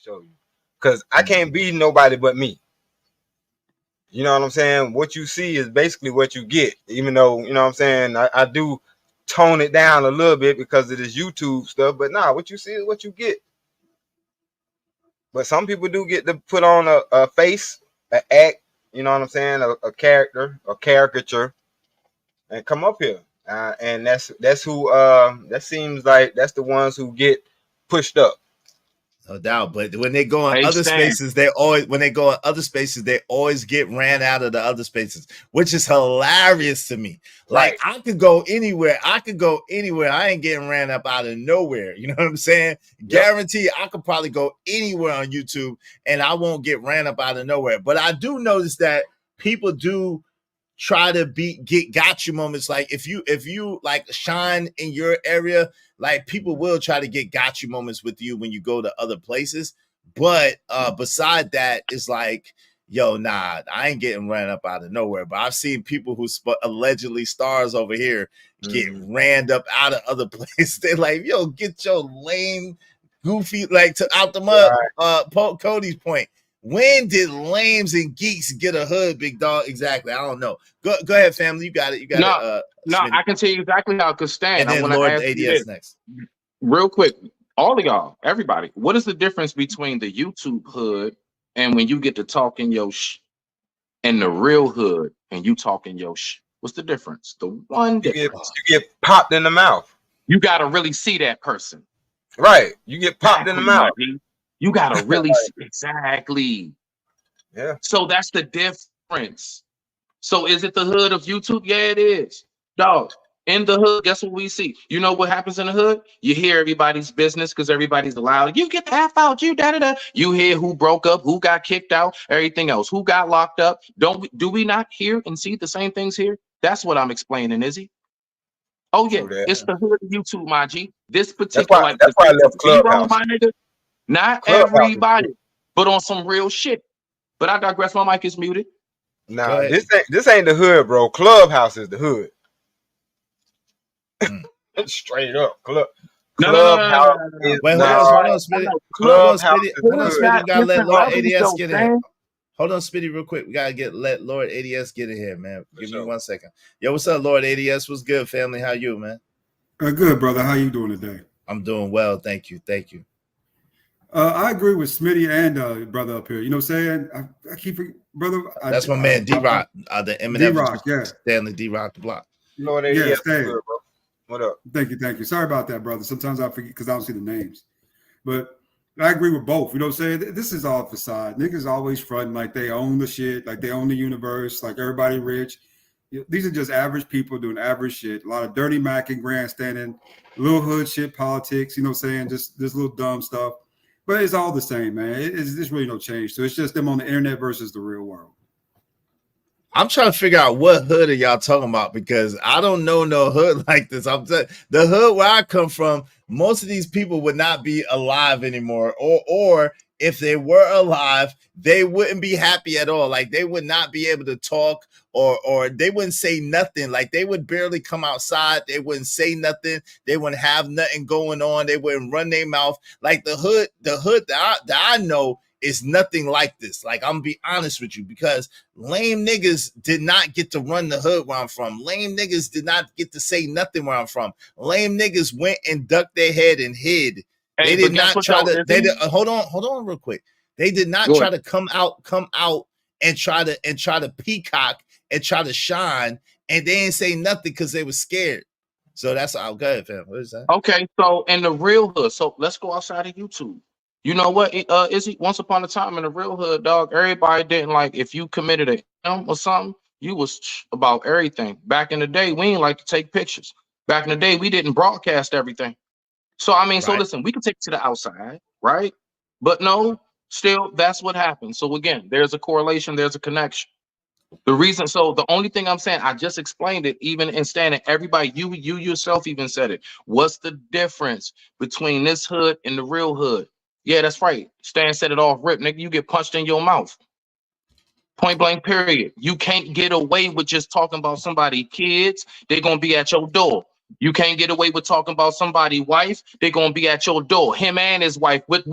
show you. Because I can't be nobody but me. You know what I'm saying? What you see is basically what you get. Even though, you know what I'm saying, I do tone it down a little bit because of this YouTube stuff. But nah, what you see is what you get. But some people do get to put on a face, an act, you know what I'm saying, a character, a caricature, and come up here. And that's who that seems like that's the ones who get pushed up. No doubt, but when they go in other spaces, they always get ran out of the other spaces, which is hilarious to me. Like I could go anywhere. I ain't getting ran up out of nowhere. You know what I'm saying? Yep. Guarantee I could probably go anywhere on YouTube and I won't get ran up out of nowhere. But I do notice that people do try to get gotcha moments. Like if you like shine in your area, like people will try to get gotcha moments with you when you go to other places. But beside that, it's like, yo, nah, I ain't getting ran up out of nowhere. But I've seen people who allegedly stars over here get ran up out of other places. They're like, yo, get your lame, goofy, like out the mud. Cody's point. When did lames and geeks get a hood, big dog? Exactly. I don't know. Go ahead, family. You got it. No, I can tell you exactly how it could stand. And then Lord ADS next. Real quick, all of y'all, everybody, what is the difference between the YouTube hood and when you get to talking your and the real hood and you talking your What's the difference? The one difference. You get popped in the mouth. You got to really see that person. Right. You get popped in the mouth. You gotta really see exactly. Yeah. So that's the difference. So is it the hood of YouTube? Yeah, it is. Dog, in the hood, guess what we see? You know what happens in the hood? You hear everybody's business because everybody's allowed. You get the F out, you da-da-da. You hear who broke up, who got kicked out, everything else, who got locked up. Do we not hear and see the same things here? That's what I'm explaining, Izzy. Oh yeah, it's the hood of YouTube, my G. This particular that's why I left Clubhouse. My nigga. Not everybody, but on some real shit. But I digress. My mic is muted. Nah, this ain't the hood, bro. Clubhouse is the hood. Straight up, Clubhouse. Wait, hold on, Smitty. Hold on, Smitty. Gotta let Lord ADS get in here. Hold on, Smitty, real quick. We gotta let Lord ADS get in here, man. Give me 1 second. Yo, what's up, Lord ADS? What's good, family? How you, man? Good, brother. How you doing today? I'm doing well, thank you. I agree with Smitty and brother up here. You know what I'm saying? I keep brother. That's my man D-Rock, the Eminem. D-Rock, yeah. Stanley D-Rock the block. Lord ADS, good, bro. What up? Thank you. Sorry about that, brother. Sometimes I forget because I don't see the names. But I agree with both. You know what I'm saying? This is all facade. Niggas always fronting like they own the shit, like they own the universe, like everybody rich. These are just average people doing average shit. A lot of dirty Mac and grandstanding, little hood shit politics, you know what I'm saying? Just this little dumb stuff. But it's all the same, man. There's really no change. So it's just them on the internet versus the real world. I'm trying to figure out what hood are y'all talking about because I don't know no hood like this. I'm the hood where I come from. Most of these people would not be alive anymore, or if they were alive, they wouldn't be happy at all. Like they would not be able to talk, or they wouldn't say nothing. Like they would barely come outside. They wouldn't say nothing. They wouldn't have nothing going on. They wouldn't run their mouth. Like the hood that I know is nothing like this. Like I'm gonna be honest with you, because lame niggas did not get to run the hood where I'm from. Lame niggas did not get to say nothing where I'm from. Lame niggas went and ducked their head and hid. They did not try to. They did, hold on, real quick. They did not try to come out and try to peacock and try to shine, and they didn't say nothing because they were scared. So that's all. Go ahead, fam. What is that? Okay, so in the real hood, so let's go outside of YouTube. You know what? Is it once upon a time in the real hood, dog? Everybody didn't like if you committed a crime or something. You was about everything. Back in the day, we didn't like to take pictures. Back in the day, we didn't broadcast everything. So I mean, so listen, we can take it to the outside, right? But no, still, that's what happened. So again, there's a correlation, there's a connection. The reason, so the only thing I'm saying, I just explained it, even in standing, everybody, you yourself even said it. What's the difference between this hood and the real hood? Yeah, that's right. Stan said it off rip, nigga. You get punched in your mouth. Point blank, period. You can't get away with just talking about somebody's kids. They're gonna be at your door. You can't get away with talking about somebody's wife. They're gonna be at your door, him and his wife, with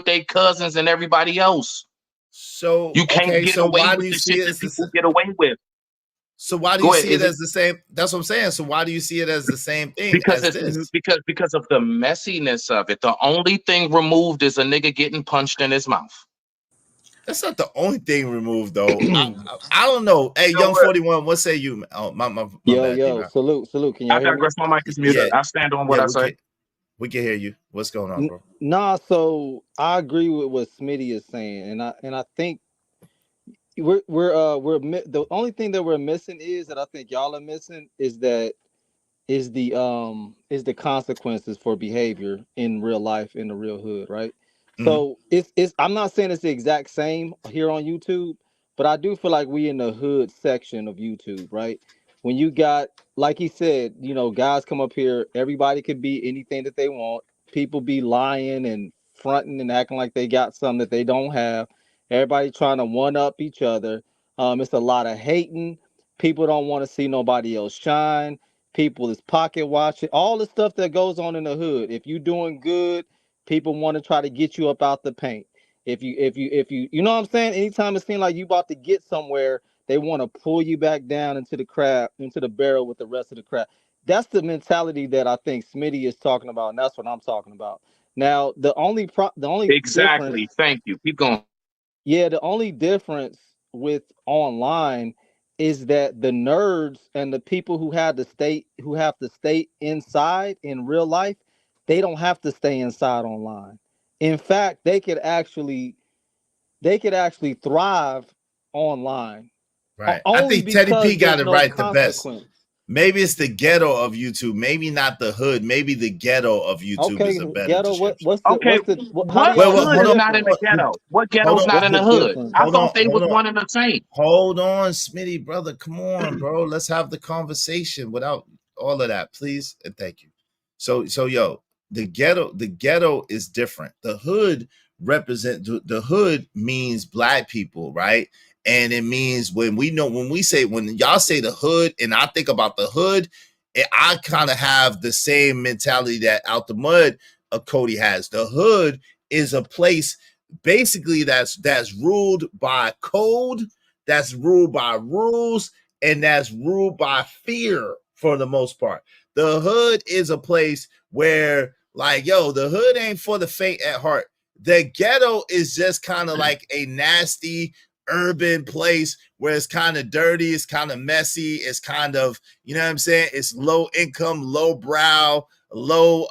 their cousins and everybody else. So You can't okay, get so away why do with you the see shit it that as people get away with. so why do you Go ahead, see it Izzy. as the same? That's what I'm saying. So why do you see it as the same thing Because as it's this? because of the messiness of it. The only thing removed is a nigga getting punched in his mouth. That's not the only thing removed though. I don't know. Hey, You know Young what? 41, what say you? Oh, my bad, Yo, D-Rod. salute. Can I y'all hear me? digress. My mic is muted. Yeah, I stand on what yeah, I say. we can hear you. What's going on, bro? Nah, so I agree with what Smitty is saying, and I think the only thing that we're missing is that I think y'all are missing is the consequences for behavior in real life in the real hood, right? So it's I'm not saying it's the exact same here on YouTube, but I do feel like we in the hood section of YouTube, right? When you got, like he said, guys come up here, everybody could be anything that they want. People be lying and fronting and acting like they got something that they don't have. Everybody trying to one up each other. It's a lot of hating. People don't want to see nobody else shine. People is pocket watching, all the stuff that goes on in the hood. If you doing good, people want to try to get you up out the paint. If you you know what I'm saying? Anytime it seems like you about to get somewhere, they want to pull you back down into the barrel with the rest of the crap. That's the mentality that I think Smitty is talking about, and that's what I'm talking about. Now, the only difference, Exactly. Thank you. Keep going. yeah, the only difference with online is that the nerds and the people who have to stay inside in real life, they don't have to stay inside online. In fact, they could actually thrive online Right. I only think Teddy P because got there's it no right the best. consequence. Maybe it's the ghetto of YouTube. Maybe not the hood. Maybe the ghetto of YouTube is Okay, a better ghetto. description. Okay. How do What y'all Well, know hood the is hold on. not in the difference? ghetto? What Hold ghetto's on. not What's in the the hood? difference? I Hold thought on. they Hold was on. one and the same. Hold on, Smitty, brother. Come on, bro. Let's have the conversation without all of that, please. And thank you. So yo, the ghetto is different. The hood the hood means black people, right? And it means when y'all say the hood, and I think about the hood, I kind of have the same mentality that Out the Mud Cody has. The hood is a place basically that's ruled by code, that's ruled by rules, and that's ruled by fear for the most part. The hood is a place where, like, yo, the hood ain't for the faint at heart. The ghetto is just kind of like a nasty urban place where it's kind of dirty, it's kind of messy, it's kind of, you know what I'm saying? It's low income, low brow, low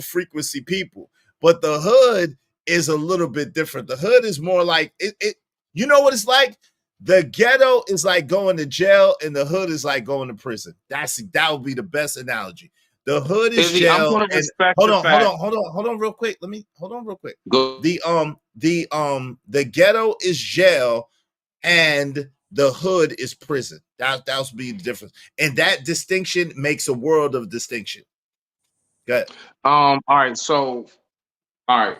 frequency people. But the hood is a little bit different. The hood is more like it you know what it's like? The ghetto is like going to jail, and the hood is like going to prison. That would be the best analogy. The hood is Izzy, I'm jail, gonna and respect hold the on, hold fact. on, hold on, hold on, real quick. Let me hold on real quick. Go. The ghetto is jail, and the hood is prison. That would be the difference, and that distinction makes a world of distinction. Go ahead. All right. So, all right.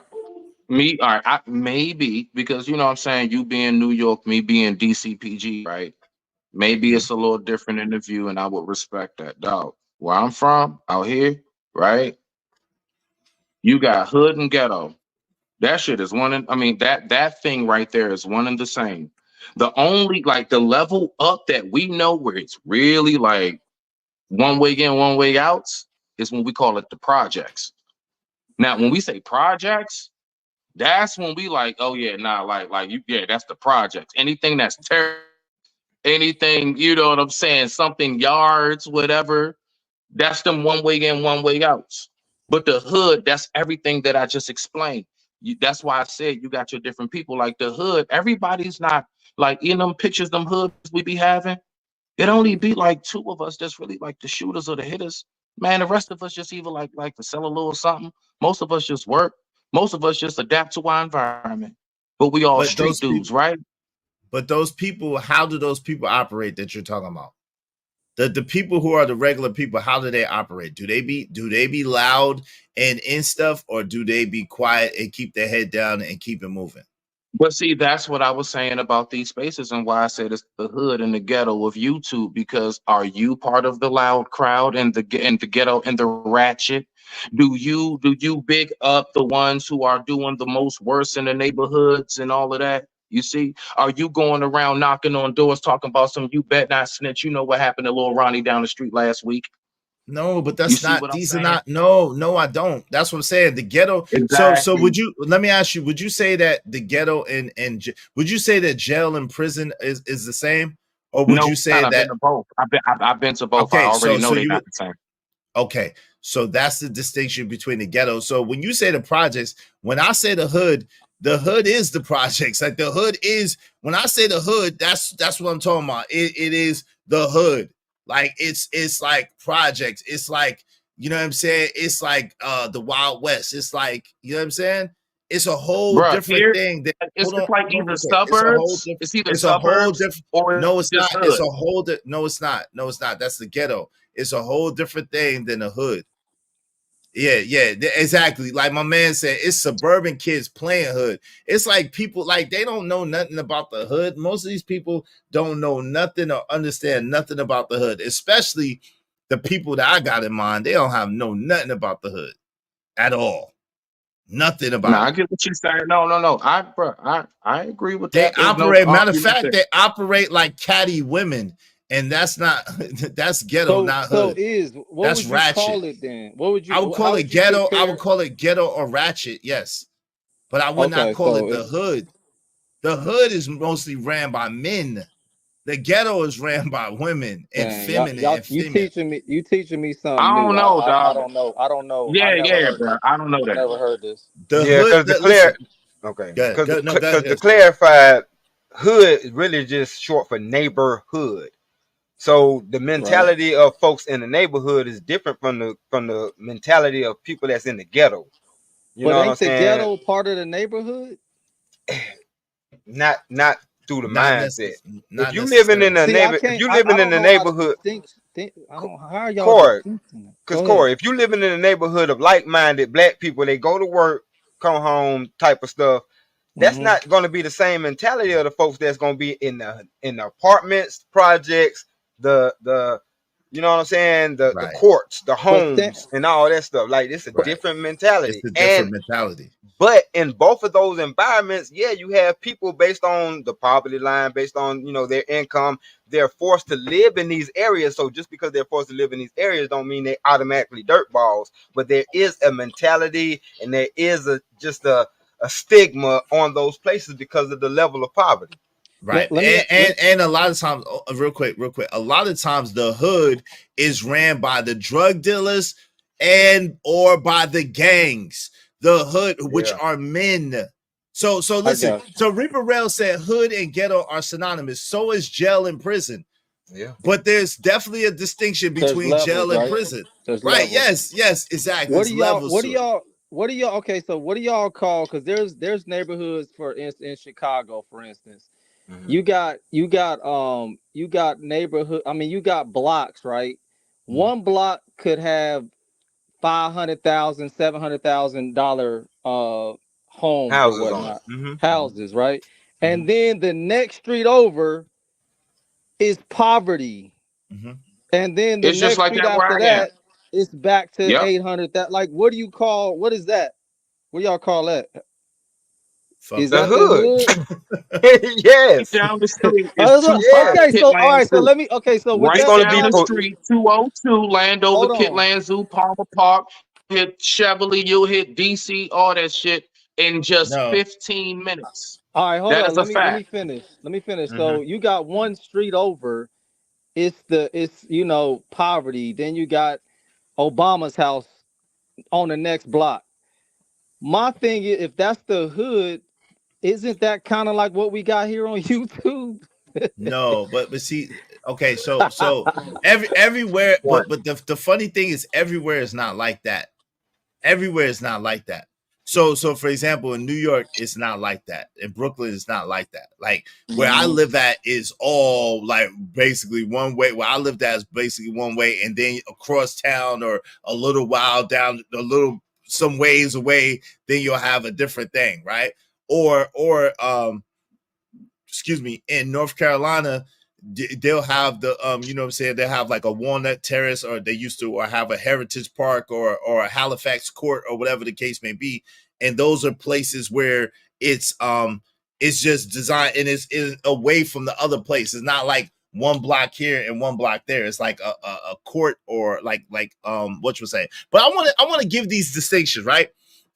All right. Maybe because you know what I'm saying, you being New York, me being DCPG, right? Maybe it's a little different in the view, and I would respect that, dog. Where I'm from, out here, right? You got hood and ghetto. That shit is one. I mean, that thing right there is one and the same. The only like the level up that we know where it's really like one way in, one way out is when we call it the projects. Now, when we say projects, that's when we like, oh yeah, nah, like you, yeah, that's the projects. Anything that's anything, you know what I'm saying? Something yards, whatever. That's them one way in, one way outs. But the hood, that's everything that I just explained. That's why I said you got your different people. Like the hood, everybody's not like in them pictures, them hoods we be having. It only be like two of us that's really like the shooters or the hitters. Man, the rest of us just either like to sell a little something. Most of us just work. Most of us just adapt to our environment. But we all But street those dudes, people, right? how do those people operate that you're talking about? The people who are the regular people, how do they operate? Do they be loud and in stuff, or do they be quiet and keep their head down and keep it moving? But see, that's what I was saying about these spaces and why I said it's the hood and the ghetto of YouTube. Because are you part of the loud crowd and the ghetto and the ratchet? Do you big up the ones who are doing the most worse in the neighborhoods and all of that? You see, are you going around knocking on doors talking about some you bet not snitch? You know what happened to little Ronnie down the street last week? No, but You that's see not, what I'm these are saying? not, no, I don't. That's what I'm saying. The ghetto. So Exactly. would you, let me ask you, would you say that the ghetto and would you say that jail and prison is the same? Or would No, you it's not. say I've been that, to both. I've been to both. I okay, already so know they're you would, not the same. okay, so that's the distinction between the ghetto. So when you say the projects, when I say the hood is the projects. Like the hood is, when I say the hood, that's what I'm talking about. It is the hood. Like it's like projects. It's like, you know what I'm saying? It's like the Wild West. It's like, you know what I'm saying? It's a whole Bruh, different here thing. it's Hold on, just like hold on either real quick. It's a whole suburbs. different, It's either it's a whole suburbs different, or no, it's it's just not. It's hood. a whole no, it's not. No, it's not. That's the ghetto. It's a whole different thing than the hood. Yeah, exactly. Like my man said, it's suburban kids playing hood. It's like people, like they don't know nothing about the hood. Most of these people don't know nothing or understand nothing about the hood, especially the people that I got in mind. They don't have nothing about the hood at all. Nothing Now about I it. get what you're saying. No. I agree with They that. There's no operate, matter of argument fact, there. they operate like catty women, and that's not that's ghetto, not So hood. is what That's would you ratchet. call it then? What would I would you? call How it would you ghetto. I would compare? call it ghetto or ratchet. Yes, but I would not Okay, call it so the hood. The hood is mostly ran by men. The ghetto is ran by women and dang, y'all, feminine y'all, and female. you teaching me something I new. don't know, I dog. don't know. I don't know. I never Yeah, heard bro. this. I don't know I that. never heard this. The Yeah, hood. because Listen, okay, go ahead. No, go because the ahead. clarified hood is really just short for neighborhood. So the Right. mentality of folks in the neighborhood is different from the mentality of people that's in the ghetto. You But know what I'm ain't the saying? ghetto part of the neighborhood? Not through the Not mindset. necessarily. If Not you living in necessarily. a See, I neighbor, if can't. you I living in don't the know how to neighborhood, distinct. I don't. How are y'all Corey, distincting it? because Go ahead. Corey, if you living in a neighborhood of like-minded black people, they go to work, come home, type of stuff. That's Mm-hmm. not going to be the same mentality of the folks that's going to be in the apartments, projects, the you know what I'm saying, the Right. courts, the But homes, and all that stuff. Like it's a Right. different It's mentality, a and different mentality. but in both of those environments, yeah, you have people based on the poverty line, based on their income. They're forced to live in these areas. So just because they're forced to live in these areas, don't mean they automatically dirt balls. But there is a mentality, and there is a stigma on those places because of the level of poverty. Right. let me And a lot of times, real quick, a lot of times the hood is ran by the drug dealers and or by the gangs. The hood, which Yeah, are men. So I listen. got you. So Reaper Rail said hood and ghetto are synonymous. So is jail and prison. yeah. But there's definitely a distinction There's between levels, jail and right? prison. There's Right. levels. Yes, exactly. What There's do y'all? levels What do to it. y'all? What do y'all? Okay, so what do y'all call? Because there's neighborhoods, for instance, in Chicago, for instance. Mm-hmm. You got neighborhood. I mean, you got blocks, right? Mhm. One block could have $500,000, $700,000 homes or Houses on it. whatnot, Mm-hmm. houses, right? Mhm. And then the next street over is poverty, Mhm. and then the It's just next like street that where after I am. that is back to Yep. 800. That, like, what do you call? What is that? What do y'all call that? Is Fucked The that up. the hood. hood? yes, Down the street is yes. 2-5 Okay, Pit so all Lane right, so Zoo. let me. Okay, so with It's Right that, gonna with be down the that, street, 202, Landover, hold Pit on. Land Zoo, Palmer Park, hit Chevrolet, you'll hit DC, all that shit in just No. 15 minutes. All right, hold That on. is a Let me fact. finish. Let me finish. Mm-hmm. So you got one street over. It's poverty. Then you got Obama's house on the next block. My thing is, if that's the hood, isn't that kind of like what we got here on YouTube? No, but see, okay, so everywhere, Point. but the funny thing is everywhere is not like that. Everywhere is not like that. So for example, in New York, it's not like that. In Brooklyn, it's not like that. Like where I Mhm. live at is all like basically one way. Where I lived at is basically one way, and then across town or a little while down, a little some ways away, then you'll have a different thing, right? or excuse me, in North Carolina, they'll have the you know what I'm saying, they have like a Walnut Terrace, or they used to, or have a Heritage Park, or a Halifax Court, or whatever the case may be. And those are places where it's just designed, and it's away from the other place. It's not like one block here and one block there. It's like a court, or like what you were saying. But I want to give these distinctions, right?